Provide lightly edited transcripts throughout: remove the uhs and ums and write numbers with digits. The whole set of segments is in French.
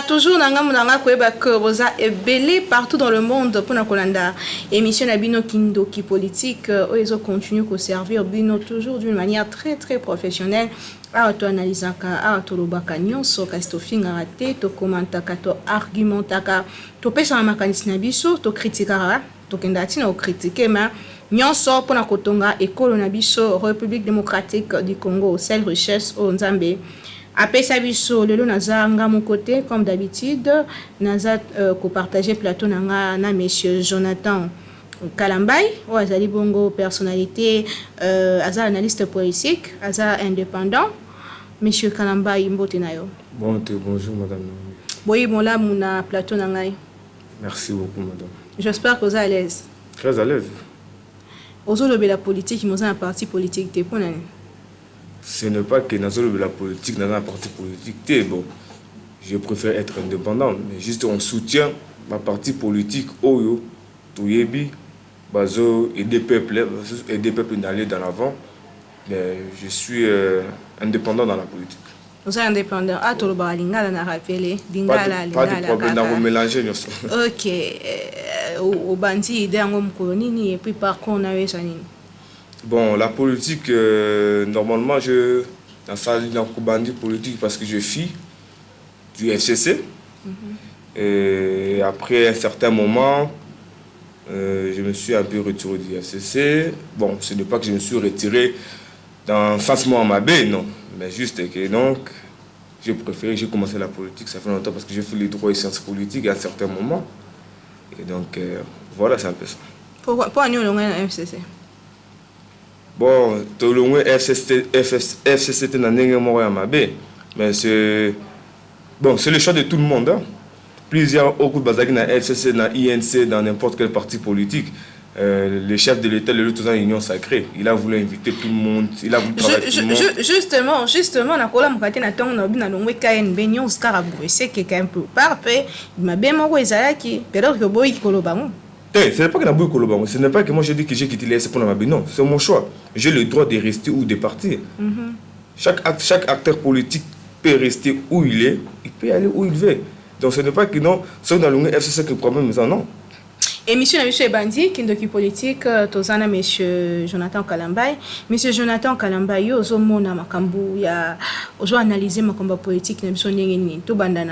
toujours nanga koyeba que boza ebele partout dans le monde pour na kolanda émission na bino kindoki politique ils ont continué ko servir bino toujours d'une manière très très professionnelle. To analysaka to lobaka nyonso kasi to fingaka te to commentaka to argumentaka to pesa makanisi na biso to critikaka to kenda tina o critiquer ma nyonso pona kotonga ekolo na biso République démocratique du Congo celle richesse o nzambe apesa biso lelo nazanga mon côté comme d'habitude naza ko partager plateau nanga na monsieur Jonathan Kalambay ou azali bongo personnalité aza analyste politique aza indépendant. Monsieur Kalambay mbote na yo. Bonjour madame. Boyi bon là mon plateau nangai. Merci beaucoup madame. J'espère que vous êtes à l'aise. Très à l'aise. Aujourd'hui la politique, nous avons un parti politique te pour nani. Ce n'est pas que nous la politique dans un parti politique bon. Je préfère être indépendant mais juste on soutient ma parti politique Oyo Touyebi bazo et des peuples d'aller dans l'avant. Mais je suis indépendant dans la politique. Vous êtes indépendant. Ah, tu l'as lingala na rappelé. Lingala, pas de problème dans mélanger. Ok. Au bandi idée en colonini et puis par contre on a eu ça. Bon, la politique, normalement dans ça dans le bandi politique parce que je suis du FCC. Et après un certain moment, je me suis un peu retiré du FCC. Bon, ce n'est pas que je me suis retiré dans Fassement à ma baie, non. Mais juste que donc, j'ai commencé la politique, ça fait longtemps parce que j'ai fait les droits et sciences politiques à un certain moment. Et donc, voilà, c'est un peu ça. Pourquoi nous avons un FCC? Bon, tout le monde FCC était dans ma baie. Mais c'est le choix de tout le monde. Hein. Plusieurs au coup de bazar dans FCC, dans INC, dans n'importe quel parti politique. Le chef de l'État, le tout en union sacrée, il a voulu inviter tout le monde, il a voulu travailler tout le monde. Justement, na kola mukate na tongo na bina longwe KNB nyon skarabu, c'est que quand peu parfait, il m'a bien moko ezalaki, peut-être que boy kolobango. Ce n'est pas que na boy kolobango, ce n'est pas que moi je dis que j'ai quitté l'ES pour ma non, c'est mon choix. J'ai le droit de rester ou de partir. Chaque acteur politique peut rester où il est, il peut aller où il veut. Donc ce n'est pas que non, c'est dans le FCC que le problème est non. Émission de monsieur Bandi, Kindoki politique, tozana monsieur Jonathan Kalambay. Monsieur Jonathan Kalambay, yo zomona makambu ya ozo analyser makambu politique na biso ndenge nini. To banda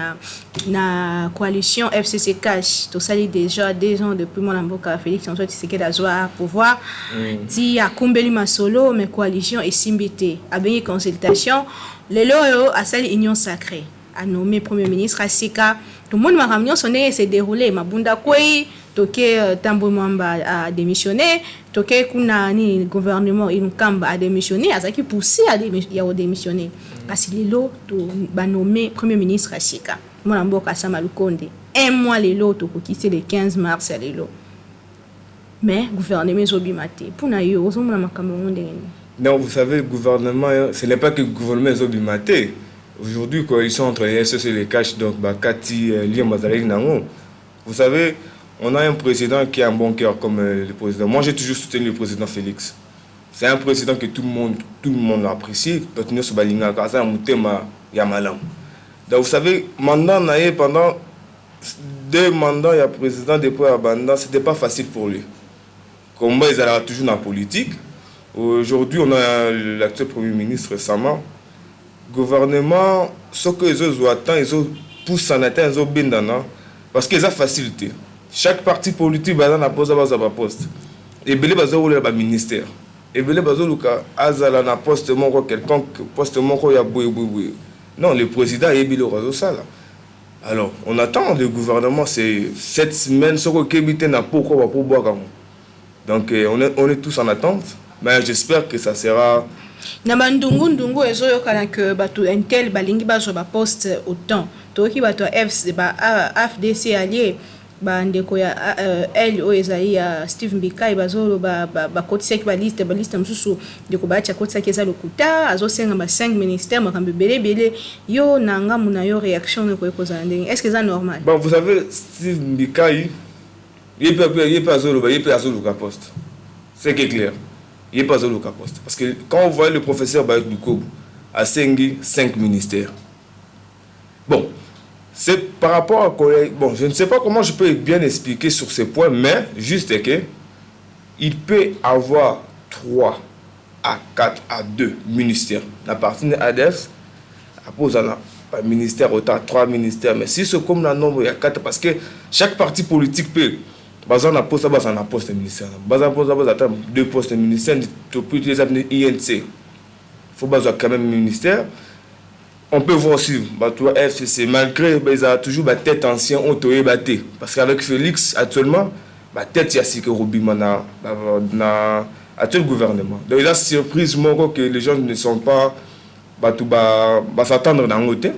na coalition FCC Cash, to sali déjà 2 ans depuis mon amboka Félix Antoine Tshisekedi azwa pouvoir. Ti akumbeli masolo mais coalition et simbité. A bengi consultation, lelo yo a sali union sacrée. A nommé premier ministre Asika. Tout le monde m'a ramené son nez s'est déroulé mabunda kwei toke Tambo Mwamba a démissionné, toke kuna ni gouvernement Inkamba a démissionné, azaki poussé à démissionner. Kasi lelo to ba nommé premier ministre Asika. Mona mboka Samalukonde. 1 mois lelo to quitter le 15 mars lelo. Mais gouvernement zobimate. Puna yo ozomona makambo ndenge. Non, vous savez le gouvernement, ce n'est pas que le gouvernement zobimate. Aujourd'hui, coalition entre les SEC et les Cash, donc Bakati, Liam Mazalek Nango. Vous savez, on a un président qui a un bon cœur comme le président. Moi, j'ai toujours soutenu le président Félix. C'est un président que tout le monde apprécie. Donc, vous savez, pendant 2 mandats, il y a président depuis Abanda, ce n'était pas facile pour lui. Comme ils allaient toujours dans la politique. Aujourd'hui, on a l'actuel Premier ministre Sama. Gouvernement, ce que les autres attendent, ils ont poussé en atteint, ils ont bien dans parce qu'ils ont facilité. Chaque parti politique va dans poste à poste. Et belé bazo le ministère. Et belé bazo luka azala na poste mon quelconque poste mon ya boui. Non, le président est bilo razo ça là. Alors, on attend le gouvernement c'est 7 semaines ce que kébité na pourquoi pour boire. Donc on est tous en attente, mais j'espère que ça sera na bandungu ezo yokana que bato intel balingi bazo ba poste autant toki bato FDC allié ba ndeko ya LO ezali ya Steve Mbika bazolo ba kotisa ki ba liste msusu ndeko ba cha kotisa keza lokuta azo senga ba 5 ministères makambe belé yo nanga muna yo réaction ko ekozala ndenge est-ce que c'est normal? Bon, vous savez Steve Mbika il peut azolo ka poste. C'est clair. Il n'est pas au poste. Parce que quand on voit le professeur Bayek Lukobu à Sengi, 5 ministères. Bon, C'est par rapport à... Bon, je ne sais pas comment je peux bien expliquer sur ces points, mais juste que il peut avoir 3 à 4 à 2 ministères. La partie de ADF, après, on a un ministère, autant 3 ministères, mais si c'est comme le nombre, il y a 4, parce que chaque parti politique peut... Par exemple, on a un poste de ministère. Par exemple, on a 2 postes de ministère, depuis les années INC. Il faut quand même un ministère. On peut voir aussi, FCC, malgré qu'ils ont toujours la tête ancienne, on t'a battu. Parce qu'avec Félix, actuellement, la tête, il y a ce que Robima dans le gouvernement. Donc, il a surprise que les gens ne sont pas s'attendre dans le côté.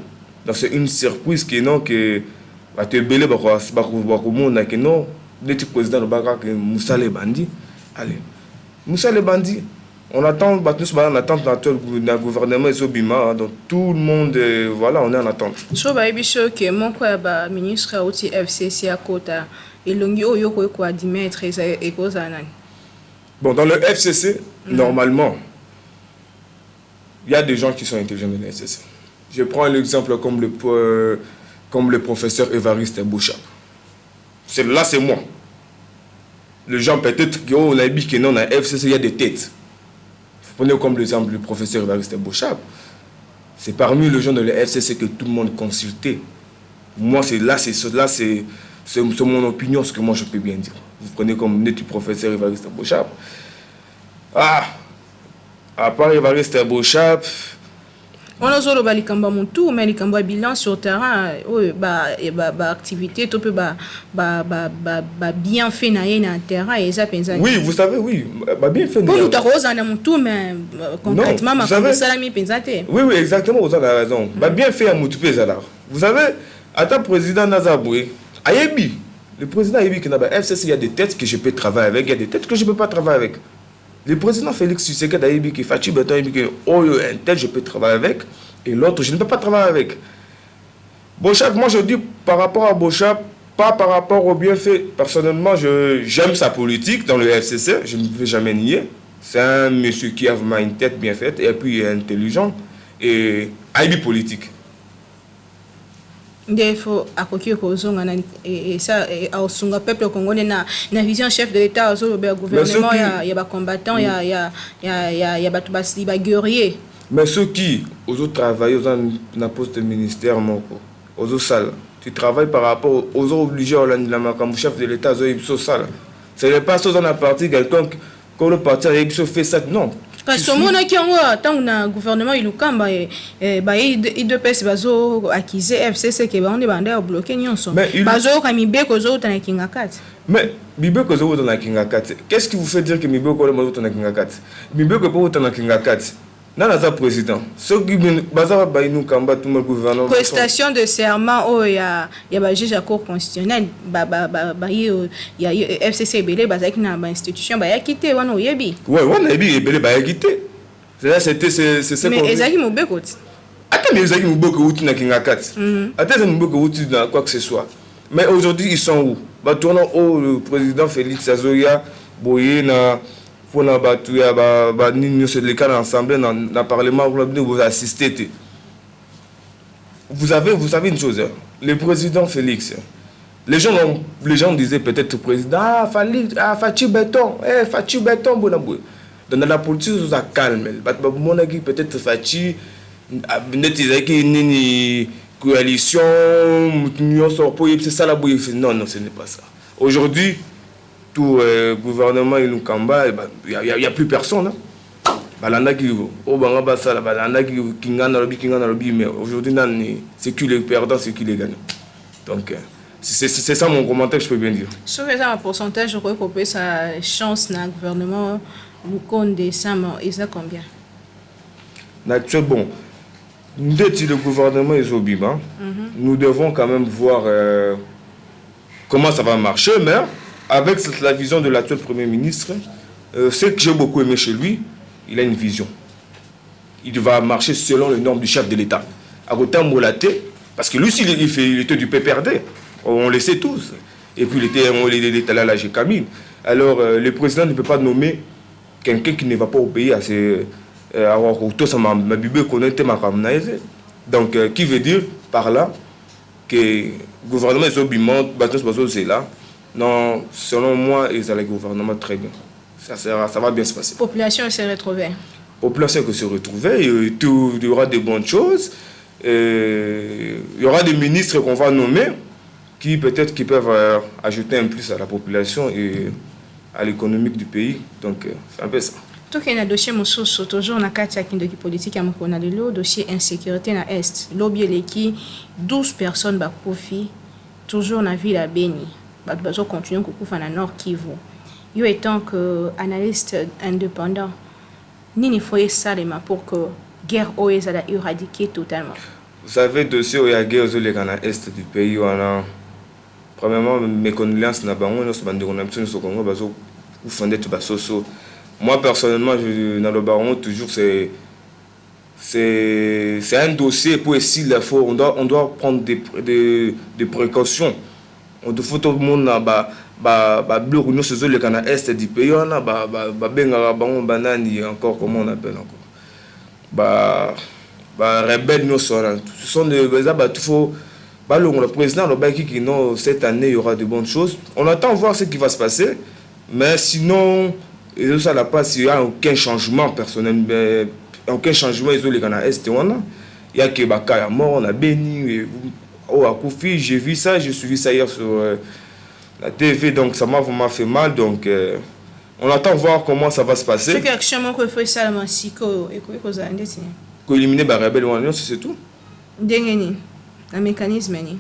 Donc, c'est une surprise que non, que tu es belé, que non, le président de Baga, que Moussa les bandits. Allez, Moussa les bandits. On attend, on attend dans le gouvernement et Zobima, donc tout le monde, voilà, on est en attente. Je sais que mon ministre aussi FCC à côté, et l'ongi yoko quoi dimettre et cause à Bon, dans le FCC, normalement, il y a des gens qui sont intelligents dans le FCC. Je prends l'exemple comme le professeur Évariste Bouchap. Là, c'est moi. Les gens peut-être qui ont dit que non, dans le FCC, il y a des têtes. Prenez comme l'exemple du professeur Évariste Bouchap. C'est parmi les gens de la FCC que tout le monde consultait. Moi, c'est mon opinion, ce que moi je peux bien dire. Vous prenez comme le professeur Évariste Bouchap. Ah, à part Évariste Bouchap. On a zolo ba likamba montu mais likamba bilan sur terrain activité tout peut bien fait na terrain et ça pensa. Oui, vous savez oui, bien fait. Pour nous rose en montu mais concrètement ma femme salami pensate. Oui, exactement, vous avez raison. Bien fait à montu là. Vous savez, à ta président Nazaboué, Ayebi, le président Ayebi qui n'a pas FCC, il y a des têtes que je peux travailler avec, il y a des têtes que je ne peux pas travailler avec. Le président Félix Tshisekedi a dit que Fachi Beton a dit que un tel je peux travailler avec et l'autre je ne peux pas travailler avec. Bouchap, moi je dis par rapport à Bouchap, pas par rapport au bienfait. Personnellement, j'aime sa politique dans le FCC, je ne vais jamais nier. C'est un monsieur qui a vraiment une tête bien faite et puis il est intelligent et a une politique. Il faut accoyer et ça au sunga peuple congolais na vision chef de l'état au gouvernement il y a des combattants il y a des guerriers mais ceux qui aux autres travaillent dans poste de ministère aux autres salles tu travailles par rapport aux autres obligés la chef de l'état aux salles c'est pas ça dans la partie quelqu'un quand le parti a fait ça non. Parce que mon qui en tant que gouvernement il kamba il de pèse bazo acquise FCC que on est bandé bloquer nyonso bazo kamibe kozo tana kinga 4 mais bibe kozo tana kinga 4 qu'est-ce qui vous fait dire que mibe ko le tana kinga 4 bibe ko po tana kinga 4 nana za président ce qui baza ba inu kamba tout le gouvernement prestation de serment oh ya ba juge à cour constitutionnelle ya FCC belé baza ki na ba institution ba ya quitté wana oyebi ouais wana yebi belé ba ya quitté c'est ça mais ezaki mobeko attends mais ezaki mobeko uti na kinga 4 attends ezaki mobeko uti na quoi que ce soit mais aujourd'hui ils sont où ba tournant au le président Félix Azoya boyé na pour na batu ya ba nini se le cas ensemble dans le parlement vous assistez. Vous savez une chose, le président Félix, les gens disaient peut-être président Fachi Beton bonabou. Dans la politique ça calme, mon avis peut-être Fachi n'était nini coalition union sort pour c'est ça la bouille non ce n'est pas ça. Aujourd'hui tout gouvernement il nous combat il y a plus personne balanda qui au banga basala balanda qui kingana lobi mais aujourd'hui c'est qui les perdants c'est qui les gagnants donc c'est ça mon commentaire que je peux bien dire sur un pourcentage je crois qu'on peut sa chance dans le gouvernement vous compte décembre et ça combien naturel bon dès le gouvernement est obima nous devons quand même voir comment ça va marcher mais avec la vision de l'actuel Premier ministre, ce que j'ai beaucoup aimé chez lui, il a une vision. Il va marcher selon les normes du chef de l'État. À côté de Molaté, parce que lui aussi, il était du PPRD, on le sait tous. Et puis il était là à la Gécamine. Alors, le président ne peut pas nommer quelqu'un qui ne va pas obéir à ses... Donc, qui veut dire par là que le gouvernement est obligé, c'est là. Non, selon moi, ils ont le gouvernement très bien. Ça va bien se passer. La population s'est retrouvée. La population se retrouver, il y aura de bonnes choses. Il y aura des ministres qu'on va nommer qui peut-être qui peuvent ajouter un plus à la population et à l'économie du pays. Donc, c'est un peu ça. Tout qu'il y a un dossier mosusu toujours na kati ya kindoki politique ya mokona lelo dossier insécurité na est lobi eleki 12 personnes bakufi toujours na ville ya Beni bato bazo continuer kokufa na Nord Kivu yo étant que analyste indépendant nini foye salema pour que guerre oyo ezala éradiquée totalement. Vous savez dossier oyo ya guerre ozoleka na est du pays wana premièrement mes condoléances na bango nyonso bandeko na biso nyonso Congo bazo kufa ndeti basoso. Moi, personnellement, dans le baron, toujours, c'est un dossier pour essayer, on doit prendre des précautions. On doit tout le monde bloquer nous sur le canal est du pays, on a encore comment on appelle encore rebelles nous sont ce sont des le président le qui non cette année il y aura de bonnes choses. On attend voir ce qui va se passer, mais sinon et ça n'a pas s'il y a aucun changement personnel, aucun changement isolé dans l'Est. Il y a que Baka mort, on a béni, oh à Koufi, j'ai vu ça, j'ai suivi ça hier sur la TV, donc ça m'a vraiment fait mal. Donc on attend voir comment ça va se passer. C'est qu'actuellement qu'il faut ça le siko et quoi cause indé c'est. Éliminer Barabel c'est tout. Dengeni, un mécanisme ni.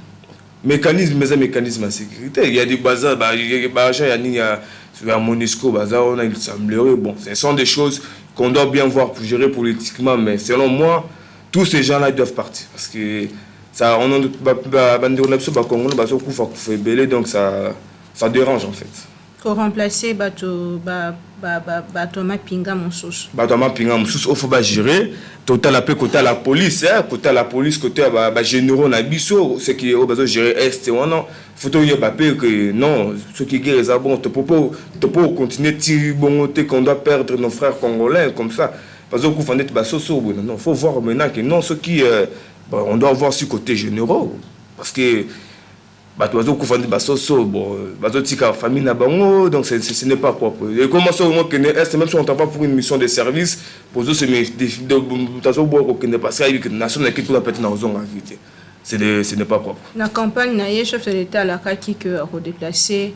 Mécanisme, mais un mécanisme de sécurité. Il y a des bazars, il y a sur Monisco, bazar, il semblerait. Bon, ce sont des choses qu'on doit bien voir pour gérer politiquement, mais selon moi, tous ces gens-là doivent partir. Parce que ça, on a donc ça dérange en fait. Pour remplacer Batoma Pinga Moussous. Batoma Pinga Moussous, il faut gérer. Total appel côté la police, côté la police, côté généraux Nabiso, ce qui est au besoin de gérer Est. Il faut que non, ce qui est bon, tu peux continuer à tirer bon, qu'on doit perdre nos frères congolais comme ça. Parce qu'il faut voir maintenant que non, ce qui on doit voir sur côté généraux. Parce que famille donc ce n'est pas propre. Et comment ça même si on t'a pas pour une mission de service pour eux ce n'est pas propre. La campagne n'a chef de l'État la qui que redéplacer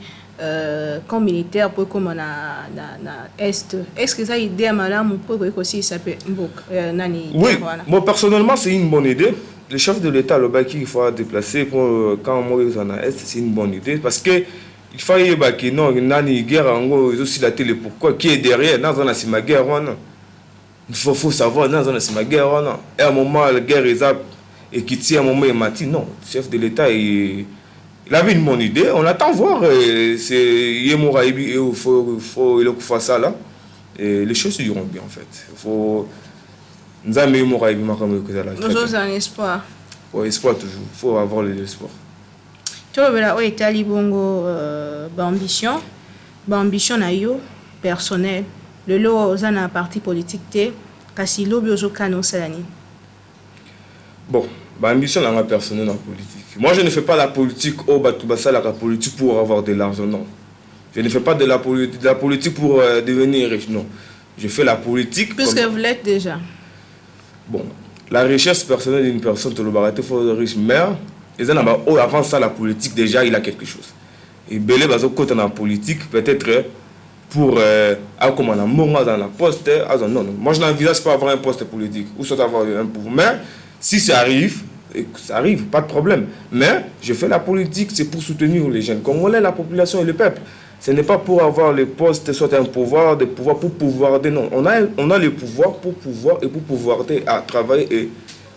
comme militaire pour comme na est. Est-ce que ça idée madame pour aussi ça peut nani. Oui, moi personnellement c'est une bonne idée. Le chef de l'État, le Baki, il faut déplacer pour quand on est en Est, c'est une bonne idée. Parce que il faut y avoir que non, il y a une guerre en gros, aussi la télé, pourquoi, qui est derrière, dans la c'est ma guerre, il faut savoir, dans la c'est ma guerre, et à un moment, la guerre est et qui tient à un moment, il m'a dit non, le chef de l'État, il avait une bonne idée, on attend voir, c'est Yémoura, il faut ça là, et les choses iront bien en fait. Il faut. Nous avons un espoir. Oui, espoir toujours. Il faut avoir l'espoir. Tu vois, oui, tu as l'ambition. Ambition personnelle. Le lot aux un parti politique, kasi lobby aux canaux salani. Bon, ambition dans la personnelle en politique. Moi, je ne fais pas la politique au Batubasa, la politique pour avoir de l'argent, non. Je ne fais pas de la politique pour devenir riche, non. Je fais la politique. Puisque vous l'êtes déjà. Bon, la richesse personnelle d'une personne, tu le faut riche, mais avant ça, la politique, déjà, il a quelque chose. Et Belé, quand on a politique, peut-être pour comme on a moment dans la poste, non, moi je n'envisage pas avoir un poste politique ou soit avoir un pouvoir. Mais si ça arrive, pas de problème. Mais je fais la politique, c'est pour soutenir les jeunes congolais, la population et le peuple. Ce n'est pas pour avoir le poste, soit un pouvoir, pour pouvoir, non. On a le pouvoir pour pouvoir et pour pouvoir à travailler et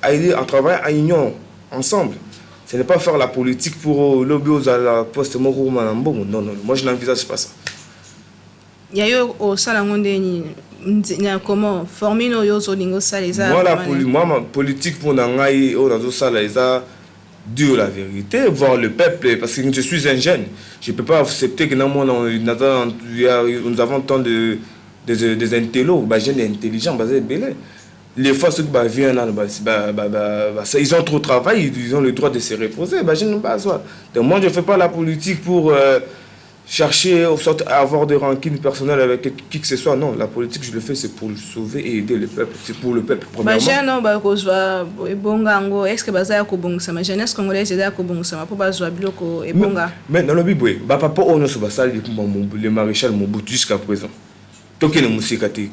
à aider à travailler en union, ensemble. Ce n'est pas faire la politique pour lobby à la poste, non, moi je n'envisage pas ça. Il y a eu au salon comment former nos yozolingo salisa. Moi, ma politique pour Nangaï, au Nazo Salisa, dire la vérité, voir le peuple, parce que je suis un jeune. Je ne peux pas accepter que nous avons tant des intellos, jeunes intelligents, basés belés. les fois ceux qui viennent ils ont trop travaillé, ils ont le droit de se reposer. Bah, je ne pas ça. Donc moi je ne fais pas la politique pour chercher à avoir des rancunes personnelles avec qui que ce soit. Non, la politique je le fais c'est pour sauver et aider le peuple, c'est pour le peuple premièrement. Est-ce que baza ko bongisa ma jeunesse congolaise eza ko bongisa ma po bazwa biloko ebonga? Mais dans le bible, papa on se basa le maréchal Mobutu jusqu'à présent.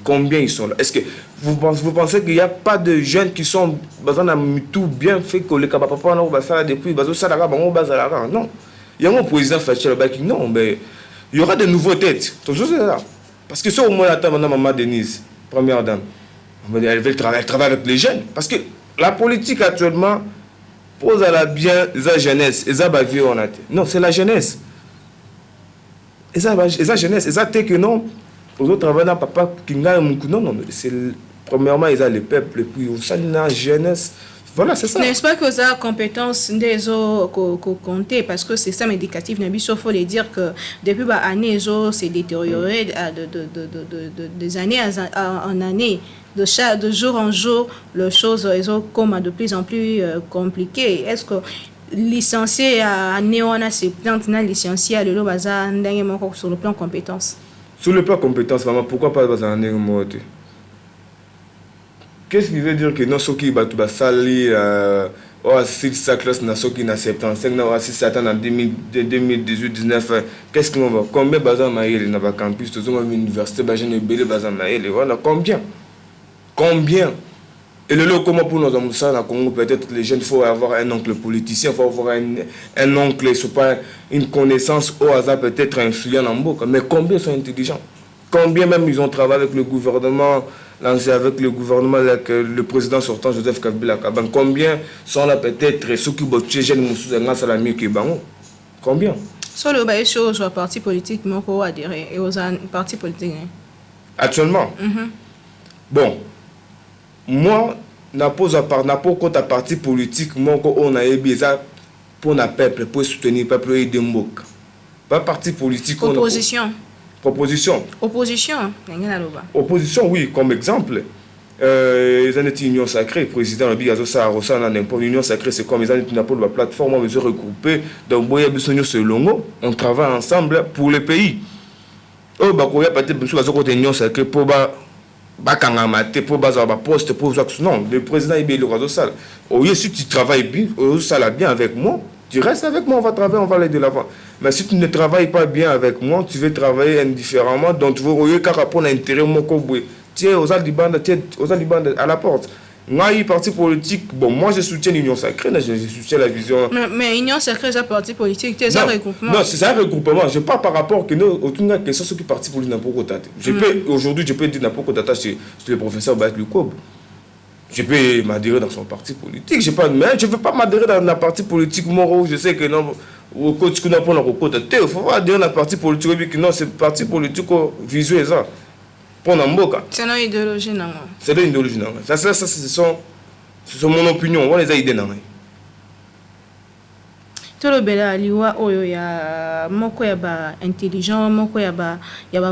Combien ils sont là? Est-ce que vous pensez qu'il n'y a pas de jeunes qui sont tout bien fait que les papa depuis non. Il y a un président Fachi qui non, mais il y aura de nouveaux têtes. Parce que ça au moins attend maintenant maman Denise, première dame. Elle travaille avec les jeunes. Parce que la politique actuellement pose à la bien la jeunesse. Non, c'est la jeunesse. Et ça jeunesse. Et ça que non. Aux autres travailleurs, papa qui n'a non, c'est premièrement ils ont le peuple, puis ça la jeunesse. Voilà, c'est ça. N'est-ce pas que ça compétence des autres compter parce que c'est ça éducatif il faut les dire que depuis année c'est détérioré des années en année de jour en jour les choses comme de plus en plus compliquées. Est-ce que licencié à néona c'est maintenant licencié à le bazar sur le plan compétence? Sur le plan compétence, maman, pourquoi pas dans un moté? Qu'est-ce qui veut dire que non, ceux qui battent sali, si sa classe n'a ceux qui n'a 75, n'a si ça en 2018-19, qu'est-ce qu'on va? Combien bazar maïl n'a pas campus, tout le monde université, bazar ne belé bazar maïl, voilà, combien? Combien? Et le lot, comment pour nous en ça, dans Congo, peut-être les jeunes, il faut avoir un oncle politicien, il faut avoir un oncle, c'est pas une connaissance au hasard, peut-être influent en boucle. Mais combien sont intelligents? Combien même ils ont travaillé avec le gouvernement, lancé avec le gouvernement, avec le président sortant Joseph Kabila Kaban? Combien sont là peut-être ceux qui bossent chez jeunes Moussou Zenga Salami Kibango? Combien? Sur le bail sur un parti politique, mais on peut adhérer et aux partis politiques. Actuellement? Bon. Moi, n'a pas parti politique, moi, on a besoin pour le peuple, pour soutenir le peuple et aider le peuple. Pas parti politique. Opposition. Proposition. Opposition. Opposition, oui, comme exemple. Les années Union Sacrée, président Bigazo Saharosa, n'importe Union Sacrée, c'est comme les années la plateforme, on se regrouper. Donc, on travaille ensemble pour le pays. Oh, bah, il y a peut-être Union Sacrée pour poste pour non, le président il est si tu travailles bien, bien avec moi, tu restes avec moi, on va travailler, on va aller de l'avant. Mais si tu ne travailles pas bien avec moi, tu veux travailler indifféremment, donc tu veux répondre à l'intérêt mon cowboy. Tiens aux Alibans à la porte. Moi, parti politique, bon, moi je soutiens l'Union Sacrée, je soutiens la vision. Mais l'Union Sacrée, c'est un parti politique, c'est un regroupement. Non, c'est un regroupement. Je parle par rapport que nous, autour de la question, ceux qui partent pour n'importe quoi. Aujourd'hui, je peux dire n'importe quoi chez le professeur Baït Lukob. Je peux m'adhérer dans son parti politique. Mais je ne veux pas m'adhérer dans la parti politique moro. Je sais que non, il faut adhérer dans la parti politique, non, c'est parti politique visuel ça. C'est une idéologie. C'est une idéologie. Ça, c'est mon opinion. On les a idées. Tout le bela liwa oyo ya moko ya ba intelligent moko ya ba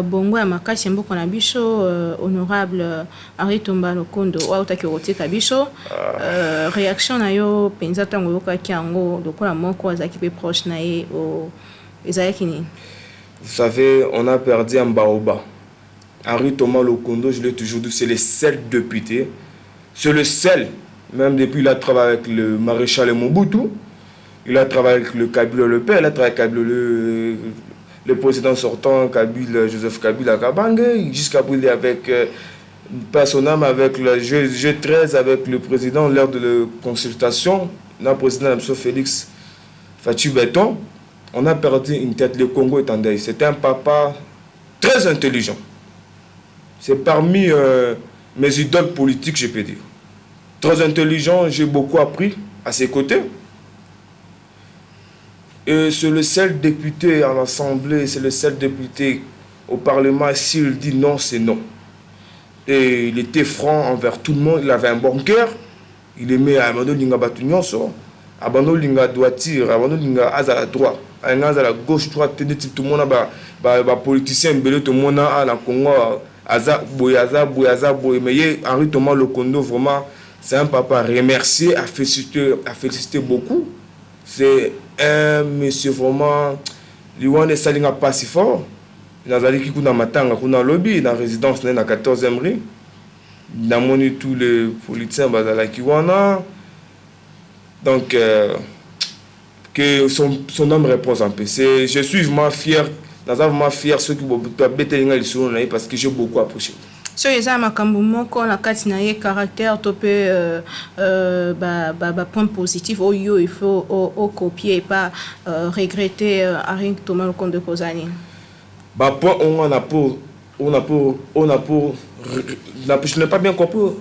bongo ya makasi mboko na biso honorable Henri Tomba Lokondo wa utaki rotika biso réaction na yo penza tango yoka kiango lokola moko azaki pe proche na ye o ezaki ni? Vous savez, on a perdu un baoba. Henri Thomas Lokondo, je l'ai toujours dit, c'est le seul député. C'est le seul, même depuis il a travaillé avec le maréchal Mobutu, il a travaillé avec le Kabila le père, il a travaillé avec le président sortant, Joseph Kabila Kabange, jusqu'à brûler avec personnellement avec le G13, avec le président lors de la consultation, le président M. Félix Fachi Béton. On a perdu une tête, le Congo est en deuil. C'était un papa très intelligent. C'est parmi mes idoles politiques, je peux dire. Très intelligent, j'ai beaucoup appris à ses côtés. Et c'est le seul député à l'Assemblée, c'est le seul député au Parlement, s'il dit non, c'est non. Et il était franc envers tout le monde, il avait un bon cœur. Il aimait Abando Linga Batunyonso, Abando Linga Droiture, Abando Linga Azala droit, Azala gauche, droite, tout le monde a politicien, tout le monde a la Congo. Mais Henri Thomas Lokondo, vraiment, c'est un papa remercié, à féliciter beaucoup. C'est un monsieur vraiment, lui, Salinga pas si fort. Nazali qui kuna matanga kuna lobby dans résidence na 14e rue. Dans mon tous les politiciens bazala qui wana. Donc que son homme repose en paix. Je suis vraiment fier, vraiment fier ceux qui peuvent bételinga lisolo na parce que j'ai beaucoup approché. So eza makambo moko na kati na ye caractère to pe point positif oyo il faut au copier et pas regretter Henri Thomas Lokondo Kozani. Point je n'ai pas bien compris.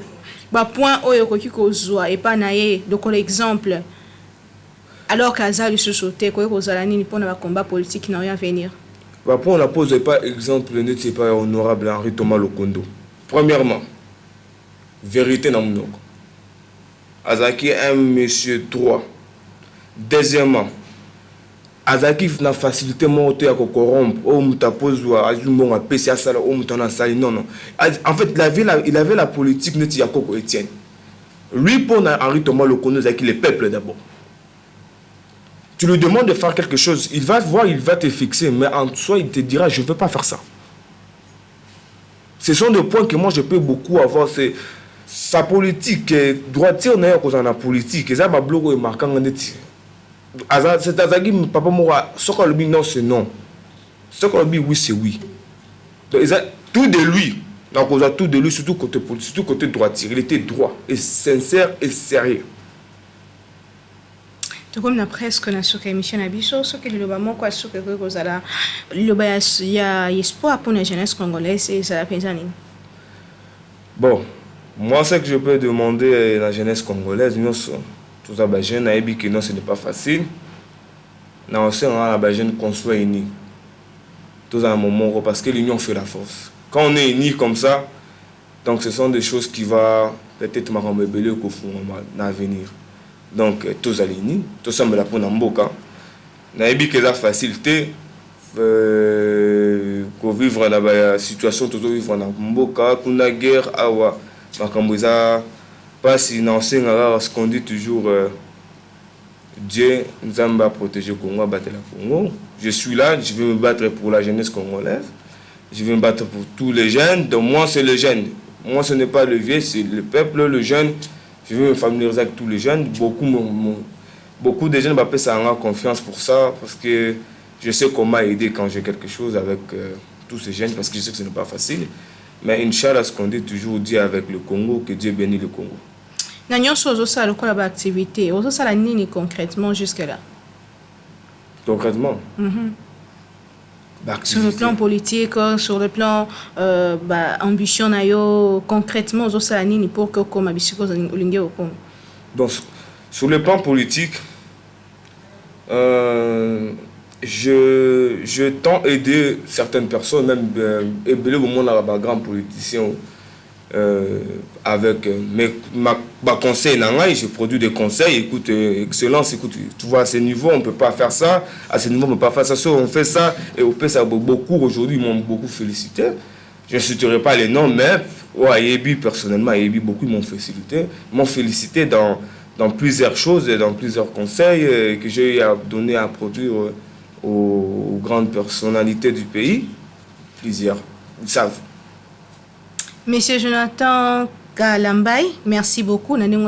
Point oyo koki kozwa et pas na ye donc l'exemple alors qu'Aza lui sauté koki kozala nini pona ba combat politique na rien venir. Point on n'a pas exemple n'est pas honorable Henri Thomas Lokondo. Premièrement, vérité na munoko. Azaki un monsieur droit. Deuxièmement, Azaki na facilité monter à corrompre au mutapozwa azumbonga PCA sala au mutana sali non. En fait, il avait la politique net ya Koko Etienne. Lui pour Henri Thomas Lokondo Azaki le peuple d'abord. Tu lui demandes de faire quelque chose, il va voir, il va te fixer, mais en soi il te dira je veux pas faire ça. Ce sont des points que moi je peux beaucoup avoir. C'est sa politique, droitière n'a pas la politique. Et ça m'a bloqué marquant en net. C'est Azagi, papa Moura, ce qu'on lui dit non, c'est non. Ce qu'on lui dit oui, c'est oui. Donc, tout de lui, donc, tout de lui, surtout côté politique, surtout côté droitier. Il était droit et sincère et sérieux. Comme na presque na suka émission na biso ce que le bamo kwa suka ko kozala le ba ya espoir pour la jeunesse congolaise et ça la pensani. Bon, moi ce que je peux demander à la jeunesse congolaise nous tous les jeunes a dit que non ce n'est pas facile. Na aussi on a jeune qu'on soit unis. Tous à un moment parce que l'union fait la force. Quand on est unis comme ça, donc ce sont des choses qui va peut-être m'embêter au fond dans l'avenir. Donc, tous les unis, tous semble la pour Namboka. N'a pas que la facilité pour vivre dans la situation, toujours vivre dans Mboka, qu'on a guerre, awa, makamboza, pas si n'enseigne alors ce qu'on dit toujours, Dieu nous a protégé le Congo, battre le Congo. Je suis là, je vais me battre pour la jeunesse congolaise, je vais me battre pour tous les jeunes. Donc moi c'est les jeunes, moi ce n'est pas le vieux, c'est le peuple, le jeune. Je veux me familiariser avec tous les jeunes. Beaucoup de jeunes m'appellent ça en confiance pour ça, parce que je sais comment aider quand j'ai quelque chose avec tous ces jeunes, parce que je sais que ce n'est pas facile. Mais Inch'Allah, ce qu'on dit toujours, dit avec le Congo, que Dieu bénit le Congo. Nous avons ça le quoi l'activité. Vous ça la nini concrètement jusque là. Concrètement. Sur le plan politique, sur le plan ambition concrètement vous ça la nini pour que comme abisiko olinge okom. Donc sur le plan politique, je tends à aider certaines personnes, même aider au monde à la grande politicien avec ma conseil, je produis des conseils, écoute, excellence, écoute, tu vois, à ce niveau, on ne peut pas faire ça, à ce niveau, on ne peut pas faire ça, on fait ça, et au pays, ça beaucoup, aujourd'hui, ils m'ont beaucoup félicité. Je ne citerai pas les noms, mais Yebi, personnellement, Yebi, beaucoup m'ont félicité dans plusieurs choses, dans plusieurs conseils que j'ai donné à produire aux grandes personnalités du pays. Plusieurs, ils savent. Monsieur Jonathan Kalambai, merci beaucoup. Merci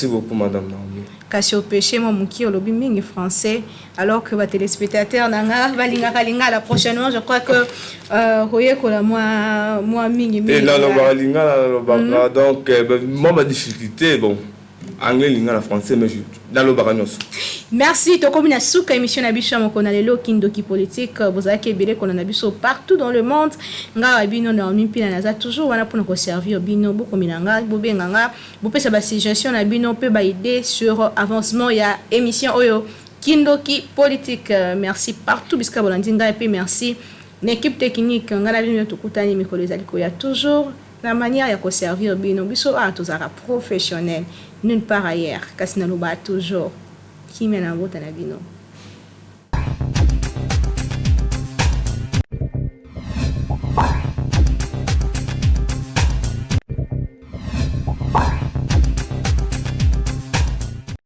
beaucoup, Madame Naomi. Kasi au péché, moi, mouki, au lobby ming français, alors que les téléspectateurs, la prochainement, je crois que moi, ming, donc, moi, ma difficulté, bon, anglais, lingala, français, mais dans le baragnos. Merci. To comme na suka émission na biso mo kona lelo kindoki politique bozaki ebele kona na biso partout dans le monde nga bino na mimpi na za toujours wana pour nous servir bino beaucoup minanga bobenga nga bopesa ba suggestion na bino pe ba idée sur avancement ya émission oyo kindoki politique. Merci partout biska bolandinga et puis merci l'équipe technique nga na bino tukutani mikolo ezali ko ya toujours la manière ya ko servir bino biso a tozara professionnel nulle part ailleurs kasi na loba toujours qui mène en route à la vie, non?